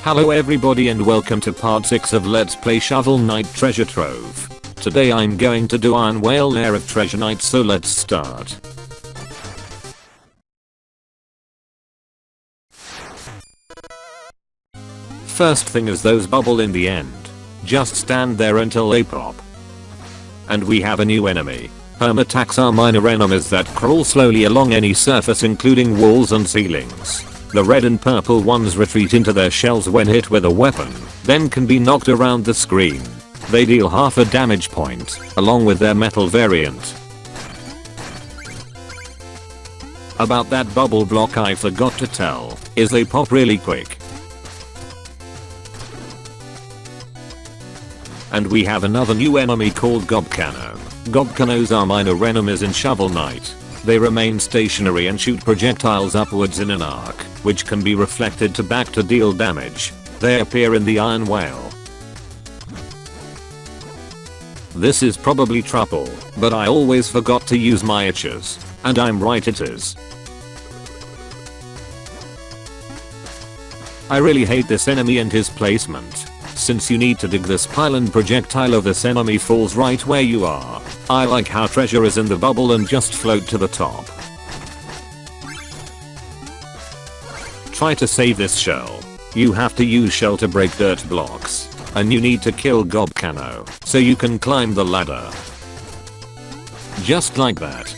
Hello everybody and welcome to part 6 of Let's Play Shovel Knight Treasure Trove. Today I'm going to do Iron Whale Lair of Treasure Knight, so let's start. First thing is those bubble in the end. Just stand there until they pop. And we have a new enemy. Hermitax are minor enemies that crawl slowly along any surface including walls and ceilings. The red and purple ones retreat into their shells when hit with a weapon, then can be knocked around the screen. They deal half a damage point, along with their metal variant. About that bubble block I forgot to tell, is they pop really quick. And we have another new enemy called Gobcano. Gobcanos are minor enemies in Shovel Knight. They remain stationary and shoot projectiles upwards in an arc, which can be reflected back to deal damage. They appear in the Iron Whale. This is probably trouble, but I always forgot to use my itches. And I'm right, it is. I really hate this enemy and his placement. Since you need to dig this pile and projectile of this enemy falls right where you are. I like how treasure is in the bubble and just float to the top. Try to save this shell. You have to use shell to break dirt blocks. And you need to kill Gobcano so you can climb the ladder. Just like that.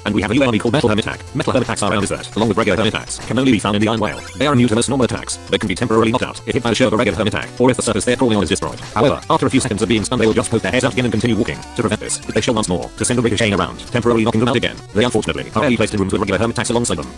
And we have a new enemy called Metal Hermitax. Metal Hermitax are enemies that, along with regular Hermitax, can only be found in the Iron Whale. They are immune to most normal attacks. They can be temporarily knocked out if hit by the shell of a regular Hermitax, or if the surface they're crawling on is destroyed. However, after a few seconds of being stunned they will just poke their heads out again and continue walking. To prevent this, they shell once more to send a ricocheting around, temporarily knocking them out again. They unfortunately are rarely placed in rooms with regular Hermitax alongside them.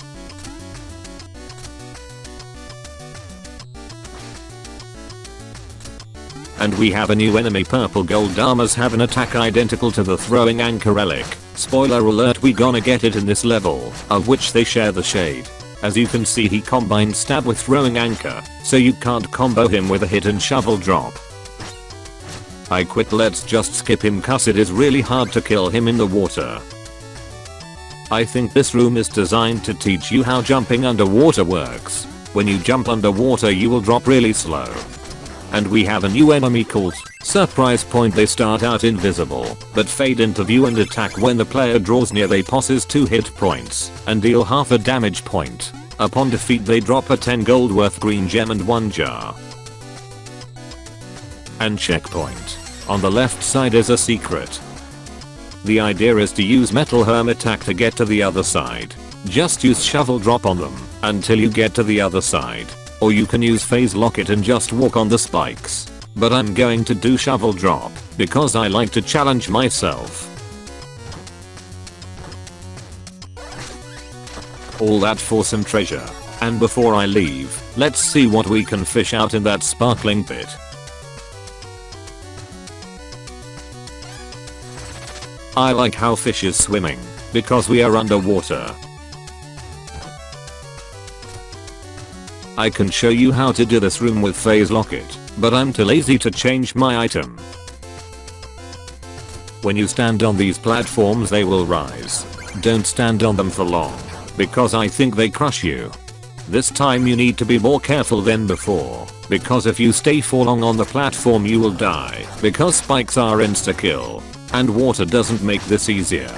And we have a new enemy. Purple gold armors have an attack identical to the throwing anchor relic. Spoiler alert, we gonna get it in this level, of which they share the shade. As you can see he combines stab with throwing anchor, so you can't combo him with a hit and shovel drop. I quit, let's just skip him cause it is really hard to kill him in the water. I think this room is designed to teach you how jumping underwater works. When you jump underwater you will drop really slow. And we have a new enemy called Surprise Point. They start out invisible, but fade into view and attack when the player draws near. They possess 2 hit points and deal half a damage point. Upon defeat they drop a 10 gold worth green gem and 1 jar. And checkpoint. On the left side is a secret. The idea is to use Metal Hermitax to get to the other side. Just use shovel drop on them until you get to the other side. Or you can use phase locket and just walk on the spikes. But I'm going to do shovel drop because I like to challenge myself. All that for some treasure. And before I leave, let's see what we can fish out in that sparkling pit. I like how fish is swimming because we are underwater. I can show you how to do this room with phase locket, but I'm too lazy to change my item. When you stand on these platforms they will rise. Don't stand on them for long, because I think they crush you. This time you need to be more careful than before, because if you stay for long on the platform you will die, because spikes are insta kill, and water doesn't make this easier.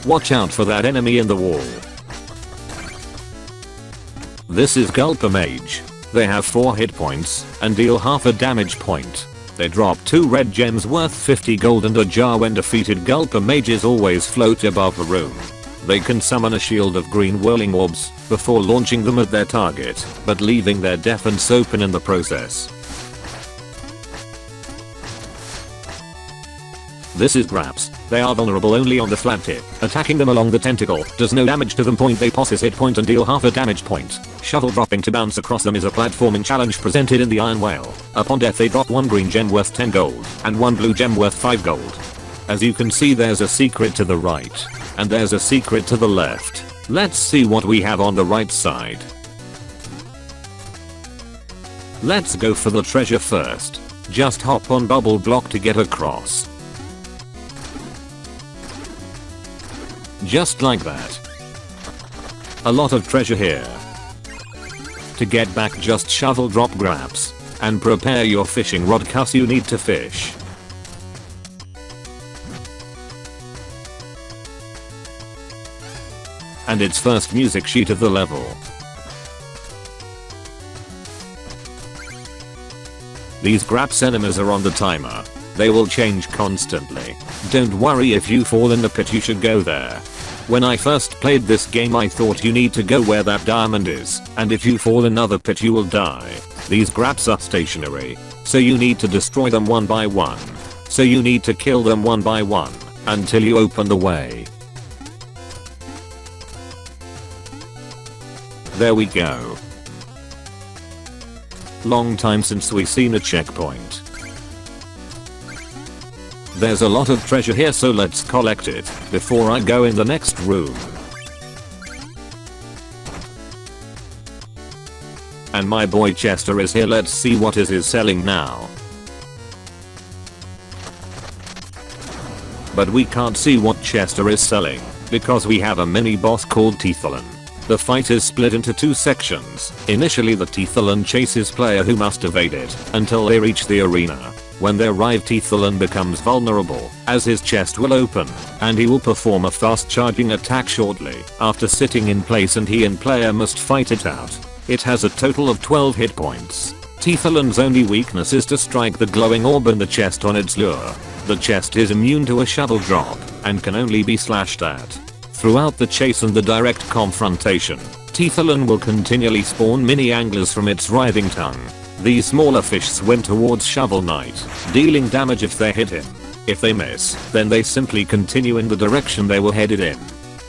Watch out for that enemy in the wall. This is Gulper Mage. They have 4 hit points and deal half a damage point. They drop 2 red gems worth 50 gold and a jar when defeated. Gulper Mages always float above the room. They can summon a shield of green whirling orbs before launching them at their target, but leaving their defense open in the process. This is Graps. They are vulnerable only on the flat tip. Attacking them along the tentacle does no damage to them. They possess hit point and deal half a damage point. Shovel dropping to bounce across them is a platforming challenge presented in the Iron Whale. Upon death they drop 1 green gem worth 10 gold and 1 blue gem worth 5 gold. As you can see there's a secret to the right. And there's a secret to the left. Let's see what we have on the right side. Let's go for the treasure first. Just hop on bubble block to get across. Just like that. A lot of treasure here. To get back, just shovel drop grabs. And prepare your fishing rod cause you need to fish. And its first music sheet of the level. These graps enemies are on the timer. They will change constantly. Don't worry if you fall in the pit, you should go there. When I first played this game I thought you need to go where that diamond is, and if you fall in another pit you will die. These graps are stationary, so you need to destroy them one by one. So you need to kill them one by one, until you open the way. There we go. Long time since we've seen a checkpoint. There's a lot of treasure here, so let's collect it before I go in the next room. And my boy Chester is here, let's see what is selling now. But we can't see what Chester is selling, because we have a mini boss called Teethalon. The fight is split into two sections. Initially the Teethalon chases player who must evade it until they reach the arena. When they arrive, Teethalon becomes vulnerable, as his chest will open, and he will perform a fast charging attack shortly after sitting in place, and he and player must fight it out. It has a total of 12 hit points. Teethalon's only weakness is to strike the glowing orb in the chest on its lure. The chest is immune to a shovel drop, and can only be slashed at. Throughout the chase and the direct confrontation, Teethalon will continually spawn mini anglers from its writhing tongue. These smaller fish swim towards Shovel Knight, dealing damage if they hit him. If they miss, then they simply continue in the direction they were headed in.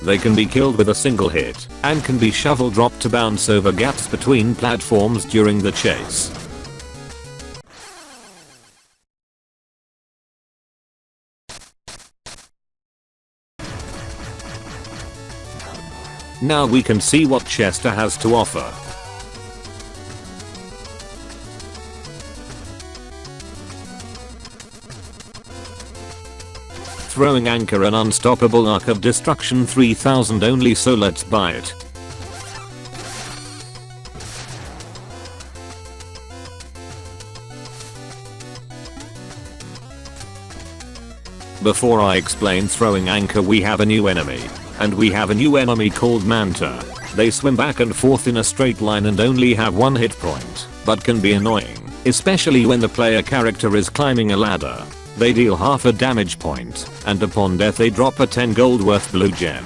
They can be killed with a single hit, and can be shovel dropped to bounce over gaps between platforms during the chase. Now we can see what Chester has to offer. Throwing anchor, an unstoppable arc of destruction, 3000 only, so let's buy it. Before I explain throwing anchor, we have a new enemy. And we have a new enemy called Manta. They swim back and forth in a straight line and only have one hit point, but can be annoying, especially when the player character is climbing a ladder. They deal half a damage point, and upon death they drop a 10 gold worth blue gem.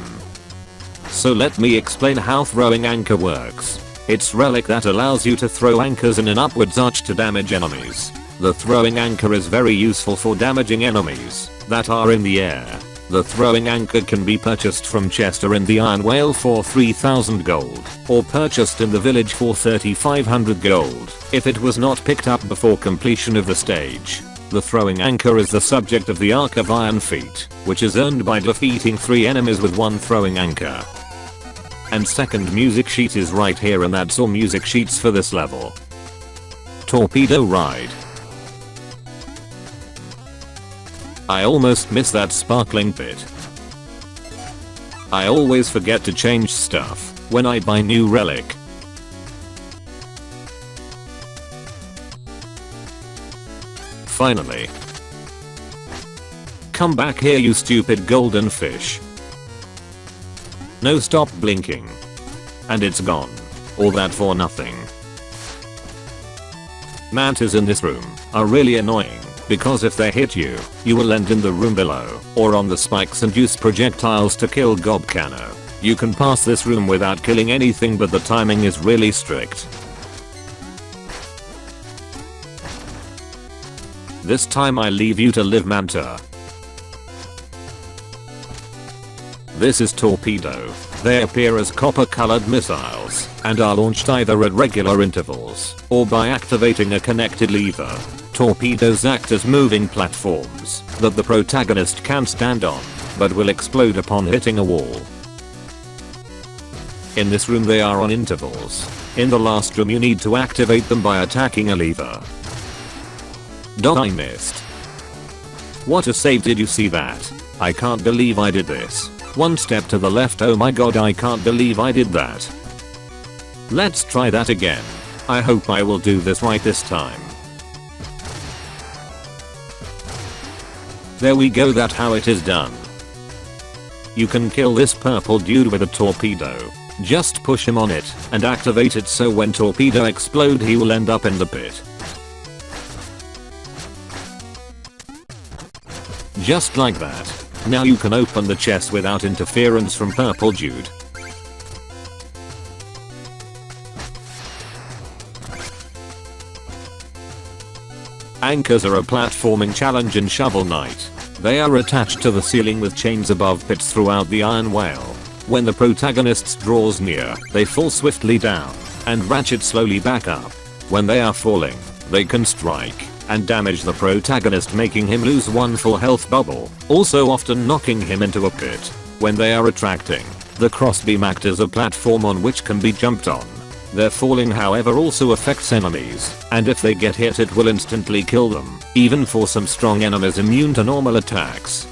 So let me explain how throwing anchor works. It's relic that allows you to throw anchors in an upwards arch to damage enemies. The throwing anchor is very useful for damaging enemies that are in the air. The throwing anchor can be purchased from Chester in the Iron Whale for 3000 gold, or purchased in the village for 3500 gold, if it was not picked up before completion of the stage. The throwing anchor is the subject of the Arc of Iron Feet, which is earned by defeating 3 enemies with 1 throwing anchor. And second music sheet is right here, and that's all music sheets for this level. Torpedo Ride. I almost missed that sparkling pit. I always forget to change stuff when I buy new relic. Finally. Come back here, you stupid golden fish. No, stop blinking. And it's gone. All that for nothing. Mantas in this room are really annoying, because if they hit you, you will end in the room below, or on the spikes and use projectiles to kill Gobcano. You can pass this room without killing anything, but the timing is really strict. This time I leave you to live, Manta. This is Torpedo. They appear as copper-colored missiles, and are launched either at regular intervals, or by activating a connected lever. Torpedoes act as moving platforms that the protagonist can stand on, but will explode upon hitting a wall. In this room they are on intervals. In the last room you need to activate them by attacking a lever. I missed. What a save, did you see that? I can't believe I did this. One step to the left. Oh my god, I can't believe I did that. Let's try that again. I hope I will do this right this time. There we go, that's how it is done. You can kill this purple dude with a torpedo. Just push him on it and activate it so when torpedo explode he will end up in the pit. Just like that. Now you can open the chest without interference from purple dude. Anchors are a platforming challenge in Shovel Knight. They are attached to the ceiling with chains above pits throughout the Iron Whale. When the protagonist draws near, they fall swiftly down and ratchet slowly back up. When they are falling, they can strike and damage the protagonist, making him lose one full health bubble, also often knocking him into a pit. When they are attracting, the crossbeam acts as a platform on which can be jumped on. Their falling however also affects enemies, and if they get hit it will instantly kill them, even for some strong enemies immune to normal attacks.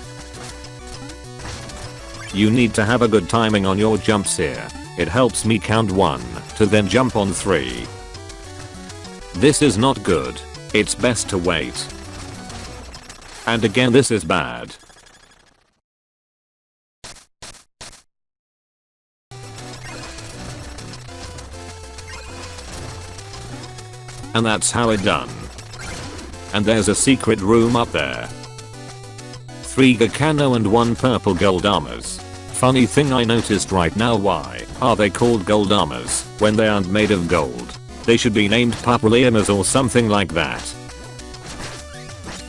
You need to have a good timing on your jumps here. It helps me count 1 to then jump on 3. This is not good. It's best to wait. And again, this is bad. And that's how it done. And there's a secret room up there. 3 Gakano and 1 purple gold armors. Funny thing I noticed right now, why are they called gold armors when they aren't made of gold? They should be named purple armors or something like that.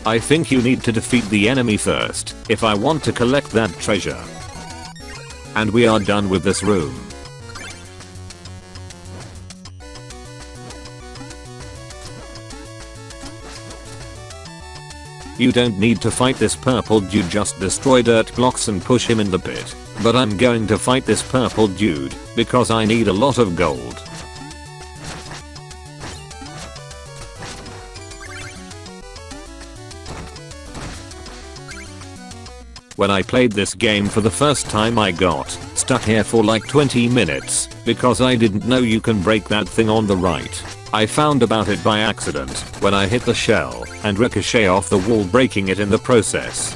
I think you need to defeat the enemy first if I want to collect that treasure. And we are done with this room. You don't need to fight this purple dude, just destroy dirt blocks and push him in the pit. But I'm going to fight this purple dude because I need a lot of gold. When I played this game for the first time I got stuck here for like 20 minutes because I didn't know you can break that thing on the right. I found about it by accident when I hit the shell and ricochet off the wall, breaking it in the process.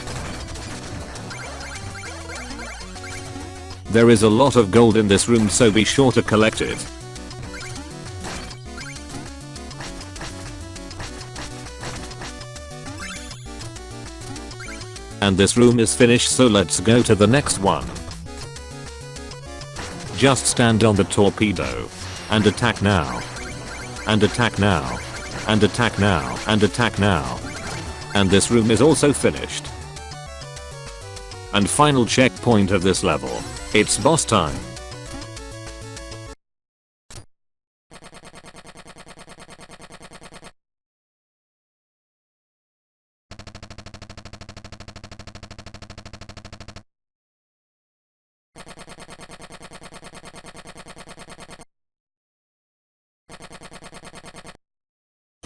There is a lot of gold in this room, so be sure to collect it. And this room is finished, so let's go to the next one. Just stand on the torpedo and attack now. And attack now. And attack now. And attack now. And this room is also finished. And final checkpoint of this level. It's boss time.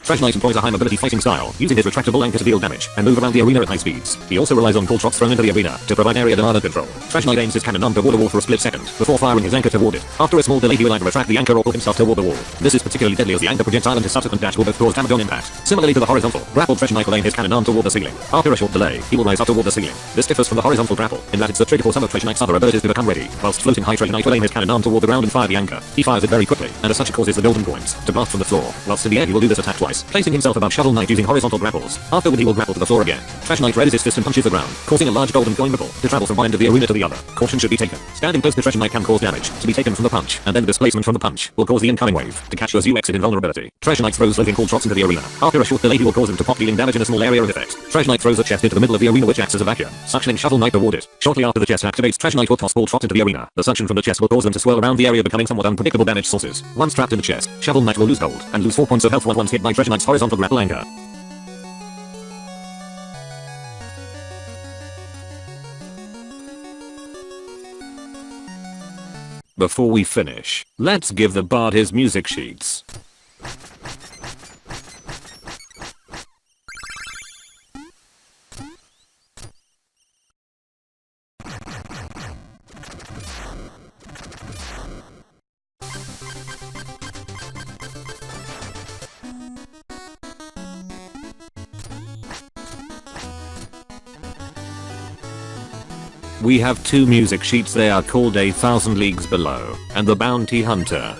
Treasure Knight employs a high mobility fighting style, using his retractable anchor to deal damage and move around the arena at high speeds. He also relies on pull drops thrown into the arena to provide area demand and control. Treasure Knight aims his cannon arm toward the wall for a split second before firing his anchor toward it. After a small delay he will either retract the anchor or pull himself toward the wall. This is particularly deadly as the anchor projectile and his subsequent dash will both cause damage on impact. Similarly to the horizontal grapple, Treasure Knight will aim his cannon arm toward the ceiling. After a short delay, he will rise up toward the ceiling. This differs from the horizontal grapple in that it's the trigger for some of Treasure Knight's other abilities to become ready. Whilst floating high, Treasure Knight will aim his cannon arm toward the ground and fire the anchor. He fires it very quickly, and as such it causes the golden coins to blast from the floor. Whilst in the air he will do this attack twice, placing himself above Shovel Knight using horizontal grapples. Afterward he will grapple to the floor again. Treasure Knight raises his fist and punches the ground, causing a large golden coin ripple to travel from one end of the arena to the other. Caution should be taken. Standing close to Treasure Knight can cause damage to be taken from the punch, and then the displacement from the punch will cause the incoming wave to catch you as you exit invulnerability. Treasure Knight throws floating cool drops into the arena. After a short delay he will cause them to pop, dealing damage in a small area of effect. Treasure Knight throws a chest into the middle of the arena which acts as a vacuum, suctioning Shovel Knight toward it. Shortly after the chest activates, Treasure Knight will toss ball drops into the arena. The suction from the chest will cause them to swirl around the area, becoming somewhat unpredictable damage sources. Once trapped in the chest, Shovel Knight will lose gold and lose 4 points of health once hit by Treasure Knight's horizontal grapple anchor. Before we finish, let's give the bard his music sheets. We have two music sheets, they are called A Thousand Leagues Below and The Bounty Hunter.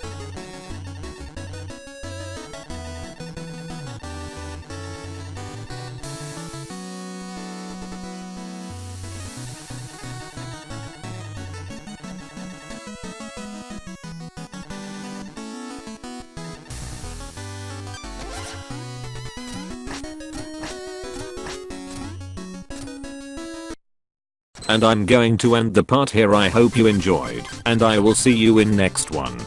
And I'm going to end the part here. I hope you enjoyed, and I will see you in next one.